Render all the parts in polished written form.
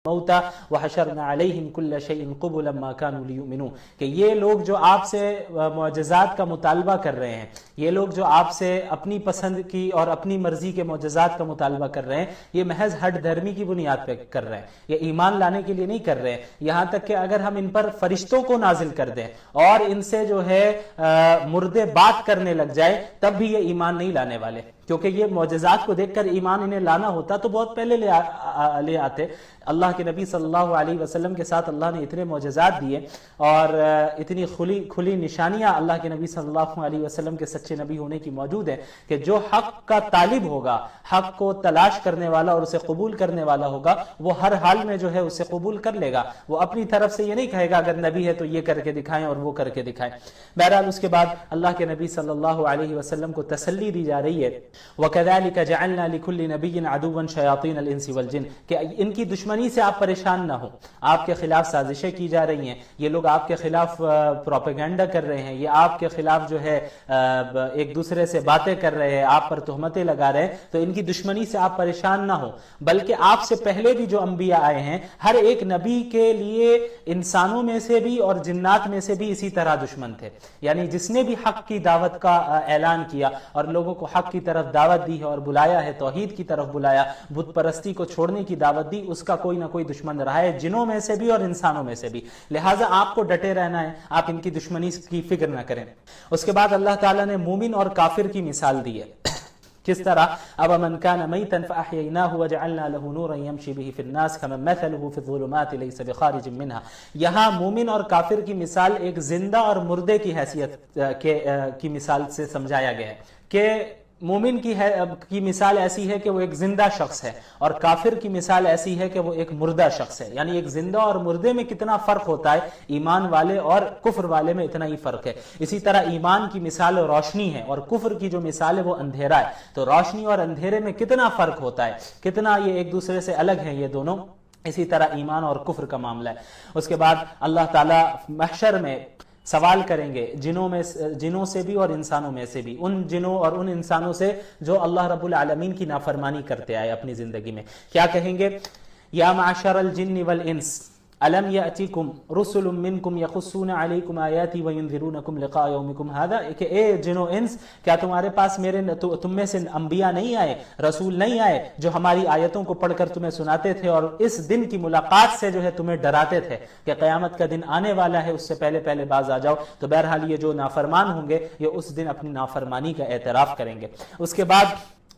موتا وحشرنا علیہم کل شیء قبلا ما كانوا ليؤمنوا، کہ یہ لوگ جو آپ سے معجزات کا مطالبہ کر رہے ہیں، یہ لوگ جو آپ سے اپنی پسند کی اور اپنی مرضی کے معجزات کا مطالبہ کر رہے ہیں، یہ محض ہٹ دھرمی کی بنیاد پہ کر رہے ہیں، یہ ایمان لانے کے لیے نہیں کر رہے ہیں۔ یہاں تک کہ اگر ہم ان پر فرشتوں کو نازل کر دیں اور ان سے جو ہے مردے بات کرنے لگ جائے تب بھی یہ ایمان نہیں لانے والے، کیونکہ یہ معجزات کو دیکھ کر ایمان انہیں لانا ہوتا تو بہت پہلے لے آتے۔ اللہ کے نبی صلی اللہ علیہ وسلم کے ساتھ اللہ نے اتنے معجزات دیے اور اتنی کھلی نشانیاں اللہ کے نبی صلی اللہ علیہ وسلم کے سچے نبی ہونے کی موجود ہے کہ جو حق کا طالب ہوگا، حق کو تلاش کرنے والا اور اسے قبول کرنے والا ہوگا، وہ ہر حال میں جو ہے اسے قبول کر لے گا۔ وہ اپنی طرف سے یہ نہیں کہے گا اگر نبی ہے تو یہ کر کے دکھائیں اور وہ کر کے دکھائیں۔ بہرحال اس کے بعد اللہ کے نبی صلی اللہ علیہ وسلم کو تسلی دی جا رہی ہے، وَكَذَلِكَ جَعَلْنَا لِكُلِّ نَبِيٍّ عَدُوًّا شَيَاطِينَ الْإِنسِ وَالْجِنِّ، کہ ان کی دشمنی سے آپ پریشان نہ ہوں۔ آپ کے خلاف سازشیں کی جا رہی ہیں، یہ لوگ آپ کے خلاف پروپیگنڈا کر رہے ہیں، یہ آپ کے خلاف جو ہے ایک دوسرے سے باتیں کر رہے ہیں، آپ پر تہمتیں لگا رہے ہیں، تو ان کی دشمنی سے آپ پریشان نہ ہوں، بلکہ آپ سے پہلے بھی جو انبیاء آئے ہیں ہر ایک نبی کے لیے انسانوں میں سے بھی اور جنات میں سے بھی اسی طرح دشمن تھے۔ یعنی جس نے بھی حق کی دعوت کا اعلان کیا اور لوگوں کو حق کی طرف دعوت دی ہے اور بلایا ہے، توحید کی طرف بلایا، بت پرستی کو چھوڑنے کی دعوت دی، اس کا کوئی نہ کوئی دشمن رہا ہے، جنوں میں سے بھی اور انسانوں میں سے بھی۔ لہٰذا آپ کو ڈٹے رہنا ہے، آپ ان کی دشمنی کی فکر نہ کریں۔ اس کے بعد اللہ تعالیٰ نے مومن اور کافر کی مثال دی ہے، کس طرح؟ أَوَمَنْ كَانَ مَيْتًا فَأَحْيَيْنَاهُ وَجَعَلْنَا لَهُ نُورًا يَمْشِي بِهِ فِي النَّاسِ كَمَنْ مَثَلُهُ فِي الظُّلُمَاتِ لَيْسَ بِخَارِجٍ مِنْهَا۔ یہاں مومن اور کافر کی مثال ایک زندہ اور مردے کی حیثیت کی مثال سے سمجھایا گیا ہے کہ مومن کی مثال ایسی ہے کہ وہ ایک زندہ شخص ہے اور کافر کی مثال ایسی ہے کہ وہ ایک مردہ شخص ہے۔ یعنی ایک زندہ اور مردے میں کتنا فرق ہوتا ہے، ایمان والے اور کفر والے میں اتنا ہی فرق ہے۔ اسی طرح ایمان کی مثال روشنی ہے اور کفر کی جو مثال ہے وہ اندھیرا ہے، تو روشنی اور اندھیرے میں کتنا فرق ہوتا ہے، کتنا یہ ایک دوسرے سے الگ ہیں یہ دونوں۔ اسی طرح ایمان اور کفر کا معاملہ ہے۔ اس کے بعد اللہ تعالیٰ محشر میں سوال کریں گے جنوں سے بھی اور انسانوں میں سے بھی، ان جنوں اور ان انسانوں سے جو اللہ رب العالمین کی نافرمانی کرتے آئے اپنی زندگی میں۔ کیا کہیں گے؟ یا معشر الجن والانس الم یأتیکم رسل منکم یقصون علیکم آیاتی وینذرونکم لقاء یومکم ھذا، کہ اے جن و انس کیا تمہارے پاس تم میں سے انبیاء نہیں آئے، رسول نہیں آئے جو ہماری آیتوں کو پڑھ کر تمہیں سناتے تھے اور اس دن کی ملاقات سے جو ہے تمہیں ڈراتے تھے کہ قیامت کا دن آنے والا ہے، اس سے پہلے پہلے باز آ جاؤ۔ تو بہرحال یہ جو نافرمان ہوں گے یہ اس دن اپنی نافرمانی کا اعتراف کریں گے۔ اس کے بعد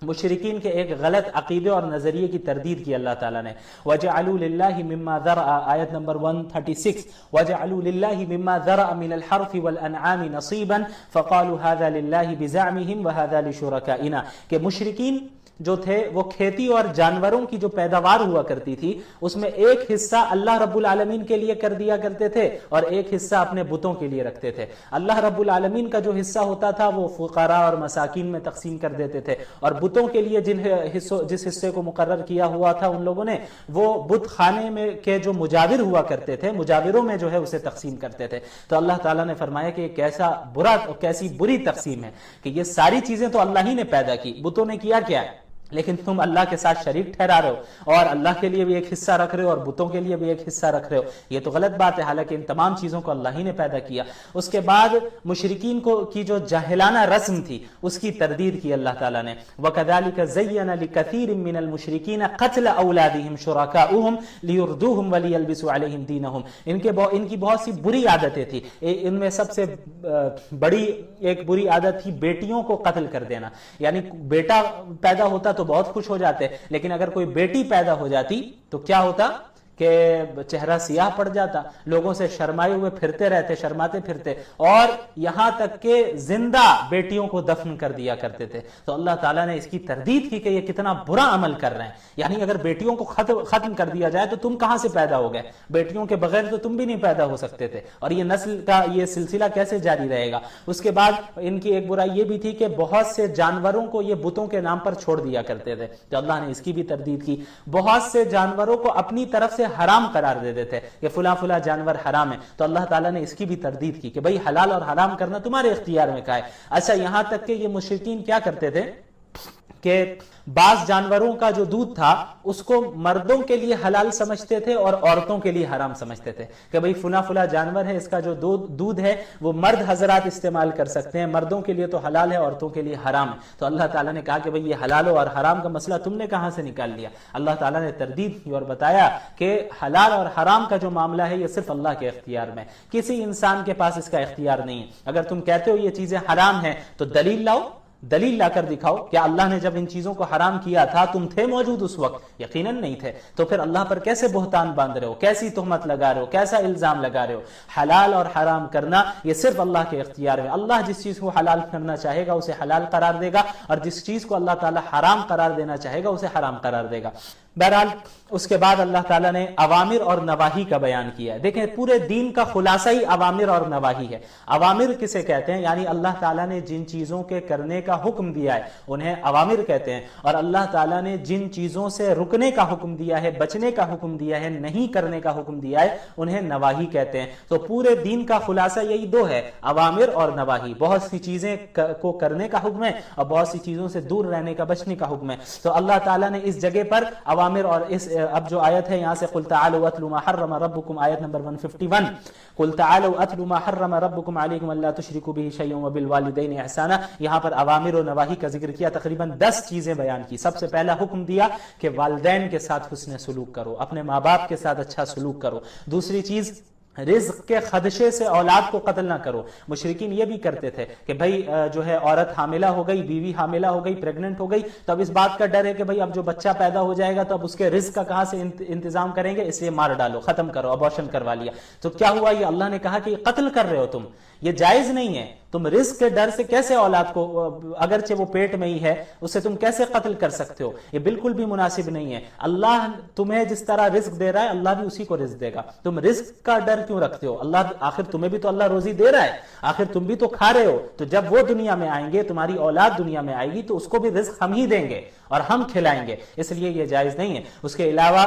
مشرکین کے ایک غلط عقیدے اور نظریے کی تردید کی اللہ تعالیٰ نے، وَجَعَلُوا لِلَّهِ مِمَّا ذَرَأَ، آیت نمبر 136، وَجَعَلُوا لِلَّهِ مِمَّا ذَرَأَ مِنَ الْحَرْثِ وَالْأَنْعَامِ نَصِيبًا فَقَالُوا هَذَا لِلَّهِ بِزَعْمِهِمْ وَهَذَا لِشُرَكَائِنَا، کہ مشرکین جو تھے وہ کھیتی اور جانوروں کی جو پیداوار ہوا کرتی تھی اس میں ایک حصہ اللہ رب العالمین کے لیے کر دیا کرتے تھے اور ایک حصہ اپنے بتوں کے لیے رکھتے تھے۔ اللہ رب العالمین کا جو حصہ ہوتا تھا وہ فقراء اور مساکین میں تقسیم کر دیتے تھے، اور بتوں کے لیے جس حصے کو مقرر کیا ہوا تھا ان لوگوں نے، وہ بت خانے میں کے جو مجاور ہوا کرتے تھے، مجاوروں میں جو ہے اسے تقسیم کرتے تھے۔ تو اللہ تعالیٰ نے فرمایا کہ کیسی بری تقسیم ہے کہ یہ ساری چیزیں تو اللہ ہی نے پیدا کی، بتوں نے کیا کیا ہے، لیکن تم اللہ کے ساتھ شریک ٹھہرا رہے ہو اور اللہ کے لیے بھی ایک حصہ رکھ رہے ہو اور بتوں کے لیے بھی ایک حصہ رکھ رہے ہو۔ یہ تو غلط بات ہے، حالانکہ ان تمام چیزوں کو اللہ ہی نے پیدا کیا۔ اس کے بعد مشرکین کی جو جاہلانہ رسم تھی اس کی تردید کی اللہ تعالیٰ نے، وَكَذَلِكَ زَيَّنَ لِكَثِيرٍ مِّنَ الْمُشْرِكِينَ قَتْلَ أَوْلَادِهِمْ شُرَكَاؤُهُمْ لِيُرْدُوهُمْ وَلِيَلْبِسُوا عَلَيْهِمْ دِينَهُمْ۔ ان کی بہت سی بری عادتیں تھی، ان میں سب سے بڑی ایک بری عادت تھی بیٹیوں کو قتل کر دینا۔ یعنی بیٹا پیدا ہوتا تو بہت خوش ہو جاتے، لیکن اگر کوئی بیٹی پیدا ہو جاتی تو کیا ہوتا کہ چہرہ سیاہ پڑ جاتا، لوگوں سے شرمائے ہوئے پھرتے رہتے، شرماتے پھرتے، اور یہاں تک کہ زندہ بیٹیوں کو دفن کر دیا کرتے تھے۔ تو اللہ تعالیٰ نے اس کی تردید کی کہ یہ کتنا برا عمل کر رہے ہیں۔ یعنی اگر بیٹیوں کو ختم کر دیا جائے تو تم کہاں سے پیدا ہو گئے؟ بیٹیوں کے بغیر تو تم بھی نہیں پیدا ہو سکتے تھے، اور یہ نسل کا یہ سلسلہ کیسے جاری رہے گا؟ اس کے بعد ان کی ایک برائی یہ بھی تھی کہ بہت سے جانوروں کو یہ بتوں کے نام پر چھوڑ دیا کرتے تھے، تو اللہ نے اس کی بھی تردید کی۔ بہت سے جانوروں کو اپنی طرف سے حرام قرار دے دیتے کہ فلاں فلاں جانور حرام ہے، تو اللہ تعالیٰ نے اس کی بھی تردید کی کہ بھئی حلال اور حرام کرنا تمہارے اختیار میں کا ہے۔ اچھا، یہاں تک کہ یہ مشرکین کیا کرتے تھے کہ بعض جانوروں کا جو دودھ تھا اس کو مردوں کے لیے حلال سمجھتے تھے اور عورتوں کے لیے حرام سمجھتے تھے کہ بھئی فلاں جانور ہے، اس کا جو دودھ ہے وہ مرد حضرات استعمال کر سکتے ہیں، مردوں کے لیے تو حلال ہے، عورتوں کے لیے حرام ہے۔ تو اللہ تعالیٰ نے کہا کہ بھئی یہ حلال اور حرام کا مسئلہ تم نے کہاں سے نکال لیا؟ اللہ تعالیٰ نے تردید کی اور بتایا کہ حلال اور حرام کا جو معاملہ ہے یہ صرف اللہ کے اختیار میں، کسی انسان کے پاس اس کا اختیار نہیں ہے۔ اگر تم کہتے ہو یہ چیزیں حرام ہیں تو دلیل لاؤ، دلیل لا کر دکھاؤ۔ کیا اللہ نے جب ان چیزوں کو حرام کیا تھا تم تھے موجود اس وقت؟ یقیناً نہیں تھے، تو پھر اللہ پر کیسے بہتان باندھ رہے ہو، کیسی تہمت لگا رہے ہو، کیسا الزام لگا رہے ہو؟ حلال اور حرام کرنا یہ صرف اللہ کے اختیار میں، اللہ جس چیز کو حلال کرنا چاہے گا اسے حلال قرار دے گا، اور جس چیز کو اللہ تعالیٰ حرام قرار دینا چاہے گا اسے حرام قرار دے گا۔ بہرحال اس کے بعد اللہ تعالیٰ نے اوامر اور نواہی کا بیان کیا ہے۔ دیکھیں پورے دین کا خلاصہ ہی اوامر اور نواہی ہے۔ اوامر کسے کہتے ہیں؟ یعنی اللہ تعالیٰ نے جن چیزوں کے کرنے کا حکم دیا ہے انہیں اوامر کہتے ہیں، اور اللہ تعالیٰ نے جن چیزوں سے رکنے کا حکم دیا ہے، بچنے کا حکم دیا ہے، نہیں کرنے کا حکم دیا ہے، انہیں نواہی کہتے ہیں۔ تو پورے دین کا خلاصہ یہی دو ہے، اوامر اور نواہی۔ بہت سی چیزیں کو کرنے کا حکم ہے اور بہت سی چیزوں سے دور رہنے کا، بچنے کا حکم ہے۔ تو اللہ تعالیٰ نے اس جگہ پر اوامر، اور اس اب جو آیت ہے یہاں سے قل تعالوا اتلوا ما حرم ربکم، آیت نمبر 151، قل تعالوا اتلوا ما حرم ربکم علیکم الا تشرکوا به شیئا وبالوالدین احسانا، یہاں پر اوامر و نواہی کا ذکر کیا، تقریباً 10 چیزیں بیان کی۔ سب سے پہلا حکم دیا کہ والدین کے ساتھ حسن سلوک کرو، اپنے ماں باپ کے ساتھ اچھا سلوک کرو۔ دوسری چیز، رزق کے خدشے سے اولاد کو قتل نہ کرو۔ مشرکین یہ بھی کرتے تھے کہ بھئی جو ہے عورت حاملہ ہو گئی، بیوی حاملہ ہو گئی، پریگننٹ ہو گئی، تو اب اس بات کا ڈر ہے کہ بھئی اب جو بچہ پیدا ہو جائے گا تو اب اس کے رزق کا کہاں سے انتظام کریں گے، اس لیے مار ڈالو، ختم کرو، ابورشن کروا لیا۔ تو کیا ہوا؟ یہ اللہ نے کہا کہ یہ قتل کر رہے ہو تم، یہ جائز نہیں ہے۔ تم رزق کے ڈر سے کیسے اولاد کو، اگرچہ وہ پیٹ میں ہی ہے، اسے تم کیسے قتل کر سکتے ہو؟ یہ بالکل بھی مناسب نہیں ہے۔ اللہ تمہیں جس طرح رزق دے رہا ہے اللہ بھی اسی کو رزق دے گا، تم رزق کا ڈر کیوں رکھتے ہو؟ اللہ آخر تمہیں بھی تو اللہ روزی دے رہا ہے، آخر تم بھی تو کھا رہے ہو۔ تو جب وہ دنیا میں آئیں گے، تمہاری اولاد دنیا میں آئے گی، تو اس کو بھی رزق ہم ہی دیں گے اور ہم کھلائیں گے، اس لیے یہ جائز نہیں ہے۔ اس کے علاوہ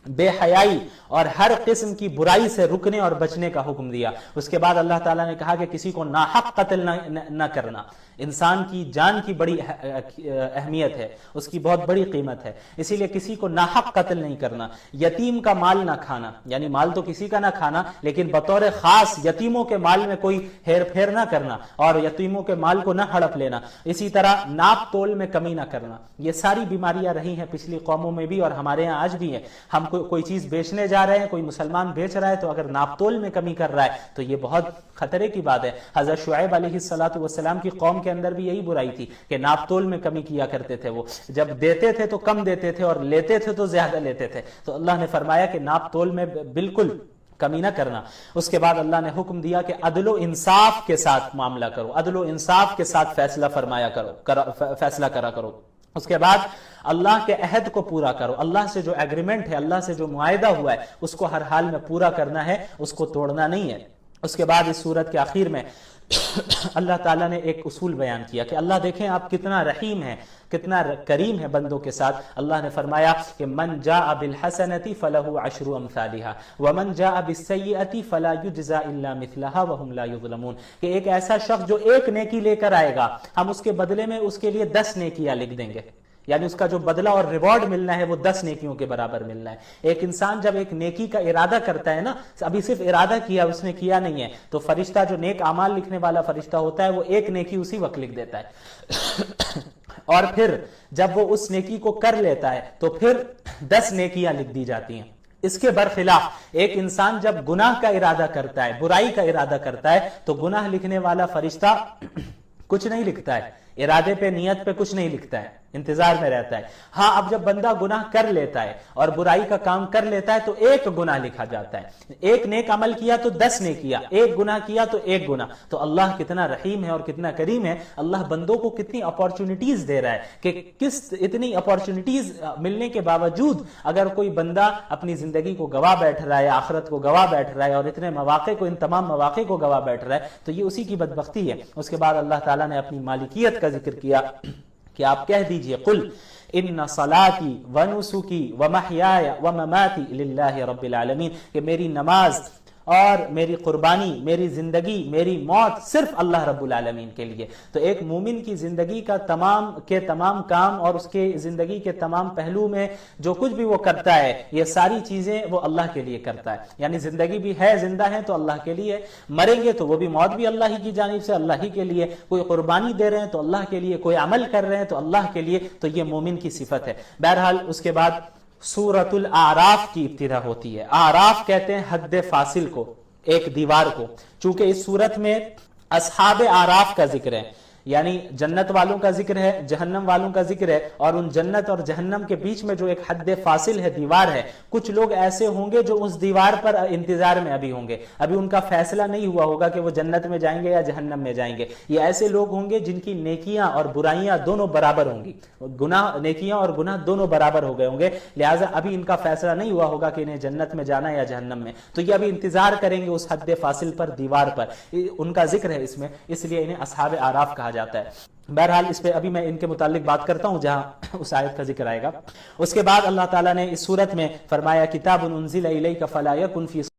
بے حیائی اور ہر قسم کی برائی سے رکنے اور بچنے کا حکم دیا۔ اس کے بعد اللہ تعالیٰ نے کہا کہ کسی کو ناحق قتل نہ کرنا۔ انسان کی جان کی بڑی اہمیت ہے، اس کی بہت بڑی قیمت ہے، اسی لیے کسی کو ناحق قتل نہیں کرنا۔ یتیم کا مال نہ کھانا، یعنی مال تو کسی کا نہ کھانا، لیکن بطور خاص یتیموں کے مال میں کوئی ہیر پھیر نہ کرنا اور یتیموں کے مال کو نہ ہڑپ لینا۔ اسی طرح ناپ تول میں کمی نہ کرنا۔ یہ ساری بیماریاں رہی ہیں پچھلی قوموں میں بھی اور ہمارے ہاں آج بھی ہیں۔ ہم کوئی چیز بیچنے جا رہے ہیں، کوئی مسلمان بیچ رہا ہے، تو اگر ناپ تول میں کمی کر رہا ہے تو یہ بہت خطرے کی بات ہے۔ حضرت شعیب علیہ السلام کی قوم کے اندر بھی یہی برائی تھی کہ ناپ تول میں کمی کیا کرتے تھے۔ وہ جب دیتے تھے تو کم دیتے تھے اور لیتے تھے تو زیادہ لیتے تھے۔ تو اللہ نے فرمایا کہ ناپ تول میں بالکل کمی نہ کرنا۔ اس کے بعد اللہ نے حکم دیا کہ عدل و انصاف کے ساتھ معاملہ کرو، عدل و انصاف کے ساتھ فیصلہ فیصلہ کرا کرو۔ اس کے بعد اللہ کے عہد کو پورا کرو، اللہ سے جو ایگریمنٹ ہے، اللہ سے جو معاہدہ ہوا ہے اس کو ہر حال میں پورا کرنا ہے، اس کو توڑنا نہیں ہے۔ اس کے بعد اس سورت کے آخر میں اللہ تعالیٰ نے ایک اصول بیان کیا کہ اللہ دیکھیں آپ کتنا رحیم ہے، کتنا کریم ہے بندوں کے ساتھ۔ اللہ نے فرمایا کہ من جاء بالحسنۃ فلہ عشر امثالها ومن جاء بالسیئۃ فلا یجزى الا مثلها وهم لا یظلمون، کہ ایک ایسا شخص جو ایک نیکی لے کر آئے گا ہم اس کے بدلے میں اس کے لیے 10 نیکیاں لکھ دیں گے، یعنی اس کا جو بدلہ اور ریوارڈ ملنا ہے وہ 10 نیکیوں کے برابر ملنا ہے۔ ایک انسان جب ایک نیکی کا ارادہ کرتا ہے نا، ابھی صرف ارادہ کیا، اس نے کیا نہیں ہے، تو فرشتہ جو نیک اعمال لکھنے والا فرشتہ ہوتا ہے وہ ایک نیکی اسی وقت لکھ دیتا ہے اور پھر جب وہ اس نیکی کو کر لیتا ہے تو پھر 10 نیکیاں لکھ دی جاتی ہیں۔ اس کے برخلاف ایک انسان جب گناہ کا ارادہ کرتا ہے، برائی کا ارادہ کرتا ہے، تو گناہ لکھنے والا فرشتہ کچھ نہیں لکھتا ہے، ارادے پہ، نیت پہ کچھ نہیں لکھتا ہے، انتظار میں رہتا ہے۔ ہاں اب جب بندہ گناہ کر لیتا ہے اور برائی کا کام کر لیتا ہے تو ایک گناہ لکھا جاتا ہے، ایک نیک عمل کیا تو 10 نیکیاں، ایک گناہ کیا تو ایک گناہ۔ تو اللہ کتنا رحیم ہے اور کتنا کریم ہے، اللہ بندوں کو کتنی اپارچونٹیز دے رہا ہے کہ اتنی اپارچونٹیز ملنے کے باوجود اگر کوئی بندہ اپنی زندگی کو گوا بیٹھ رہا ہے، آخرت کو گوا بیٹھ رہا ہے اور اتنے مواقع کو، ان تمام مواقع کو گوا بیٹھ رہا ہے، تو یہ اسی کی بدبختی ہے۔ اس کے بعد اللہ تعالیٰ نے اپنی مالکیت کا ذکر کیا کہ آپ کہہ دیجئے قل ان صلاتی ونسکی ومحیای ومماتی للہ رب العالمین، کہ میری نماز اور میری قربانی، میری زندگی، میری موت صرف اللہ رب العالمین کے لیے۔ تو ایک مومن کی زندگی کا تمام کام اور اس کے زندگی کے تمام پہلو میں جو کچھ بھی وہ کرتا ہے، یہ ساری چیزیں وہ اللہ کے لیے کرتا ہے۔ یعنی زندگی بھی ہے، زندہ ہے تو اللہ کے لیے، مریں گے تو وہ بھی موت بھی اللہ ہی کی جانب سے، اللہ ہی کے لیے، کوئی قربانی دے رہے ہیں تو اللہ کے لیے، کوئی عمل کر رہے ہیں تو اللہ کے لیے، تو یہ مومن کی صفت ہے۔ بہرحال اس کے بعد سورۃ الاعراف کی ابتدا ہوتی ہے۔ اعراف کہتے ہیں حد فاصل کو، ایک دیوار کو، چونکہ اس سورت میں اصحاب اعراف کا ذکر ہے، یعنی جنت والوں کا ذکر ہے، جہنم والوں کا ذکر ہے، اور ان جنت اور جہنم کے بیچ میں جو ایک حد فاصل ہے، دیوار ہے، کچھ لوگ ایسے ہوں گے جو اس دیوار پر انتظار میں ابھی ہوں گے، ابھی ان کا فیصلہ نہیں ہوا ہوگا کہ وہ جنت میں جائیں گے یا جہنم میں جائیں گے۔ یہ ایسے لوگ ہوں گے جن کی نیکیاں اور برائیاں دونوں برابر ہوں گی، نیکیاں اور گناہ دونوں برابر ہو گئے ہوں گے، لہٰذا ابھی ان کا فیصلہ نہیں ہوا ہوگا کہ انہیں جنت میں جانا یا جہنم میں، تو یہ ابھی انتظار کریں گے اس حد فاصل پر، دیوار پر، ان کا ذکر ہے اس میں، اس لیے انہیں اصحاب اعراف کہا جاتا ہے۔ بہرحال اس پہ ابھی میں ان کے متعلق بات کرتا ہوں جہاں اس آیت کا ذکر آئے گا۔ اس کے بعد اللہ تعالیٰ نے اس صورت میں فرمایا کتاب انزل الیک فلا یکن فی